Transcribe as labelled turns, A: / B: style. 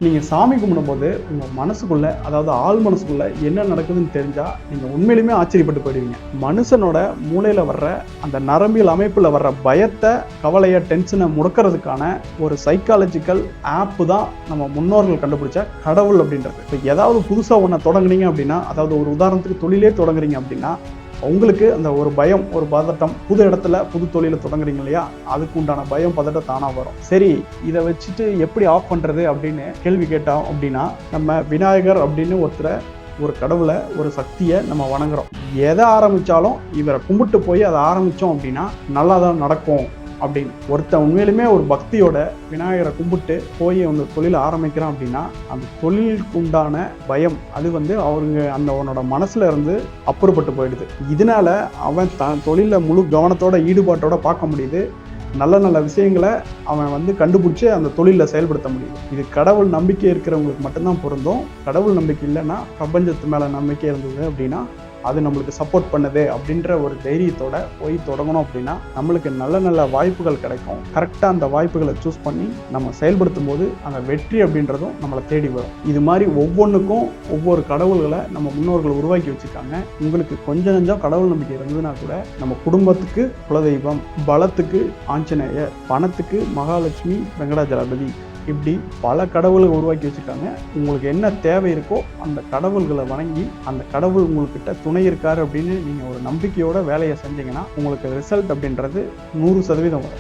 A: நீங்கள் சாமி கும்பிடும்போது உங்கள் மனசுக்குள்ளே, அதாவது ஆள் மனசுக்குள்ளே என்ன நடக்குதுன்னு தெரிஞ்சால் நீங்கள் உண்மையிலுமே ஆச்சரியப்பட்டு போயிடுவீங்க. மனுஷனோட மூளையில் வர்ற அந்த நரம்பியல் அமைப்பில் வர்ற பயத்தை, கவலையை, டென்ஷனை முடக்கிறதுக்கான ஒரு சைக்காலஜிக்கல் ஆப்பு தான் நம்ம முன்னோர்கள் கண்டுபிடிச்ச கடவுள் அப்படின்றது. இப்போ ஏதாவது புதுசாக ஒன்றை தொடங்குனீங்க அப்படின்னா, அதாவது ஒரு உதாரணத்துக்கு தொழிலே தொடங்குறீங்க அப்படின்னா, உங்களுக்கு அந்த ஒரு பயம், ஒரு பதட்டம், புது இடத்துல புது தொழிலை தொடங்குறீங்க இல்லையா, அதுக்கு உண்டான பயம், பதட்டம் தானாக வரும். சரி, இதை வச்சுட்டு எப்படி ஆஃப் பண்ணுறது அப்படின்னு கேள்வி கேட்டோம் அப்படின்னா, நம்ம விநாயகர் அப்படின்னு ஒரு கடவுளை, ஒரு சக்தியை நம்ம வணங்குறோம். எதை ஆரம்பித்தாலும் இவரை கும்பிட்டு போய் அதை ஆரம்பித்தோம் அப்படின்னா நல்லா தான் நடக்கும் அப்படின்னு. ஒருத்தன் உண்மையிலுமே ஒரு பக்தியோட விநாயகரை கும்பிட்டு போய் அந்த தொழிலை ஆரம்பிக்கிறான் அப்படின்னா, அந்த தொழிலுக்கு உண்டான பயம் அது அவனோட மனசுல இருந்து அப்புறப்பட்டு போயிடுது. இதனால அவன் தொழிலில் முழு கவனத்தோட, ஈடுபாட்டோட பார்க்க முடியுது. நல்ல நல்ல விஷயங்களை அவன் கண்டுபிடிச்சி அந்த தொழிலில் செயல்படுத்த முடியுது. இது கடவுள் நம்பிக்கை இருக்கிறவங்களுக்கு மட்டும்தான் பொருந்தும். கடவுள் நம்பிக்கை இல்லைன்னா, பிரபஞ்சத்து மேலே நம்பிக்கை இருந்தது அப்படின்னா, அது நம்மளுக்கு சப்போர்ட் பண்ணுது அப்படின்ற ஒரு தைரியத்தோட போய் தொடங்கணும் அப்படின்னா நம்மளுக்கு நல்ல நல்ல வாய்ப்புகள் கிடைக்கும். கரெக்டாக அந்த வாய்ப்புகளை சூஸ் பண்ணி நம்ம செயல்படுத்தும் போது அந்த வெற்றி அப்படின்றதும் நம்மளை தேடி வரும். இது மாதிரி ஒவ்வொன்றுக்கும் ஒவ்வொரு கடவுள்களை நம்ம முன்னோர்கள் உருவாக்கி வச்சுருக்காங்க. உங்களுக்கு கொஞ்சம் நஞ்சம் கடவுள் நம்பிக்கை இருந்ததுன்னா கூட, நம்ம குடும்பத்துக்கு குலதெய்வம், பலத்துக்கு ஆஞ்சநேயர், பணத்துக்கு மகாலட்சுமி, வெங்கடாஜலபதி, இப்படி பல கடவுளை உருவாக்கி வச்சுருக்காங்க. உங்களுக்கு என்ன தேவை இருக்கோ அந்த கடவுள்களை வணங்கி, அந்த கடவுள் உங்கள்கிட்ட துணை இருக்காரு அப்படின்னு நீங்கள் ஒரு நம்பிக்கையோட வேலையை செஞ்சீங்கன்னா உங்களுக்கு ரிசல்ட் அப்படின்றது 100% வரும்.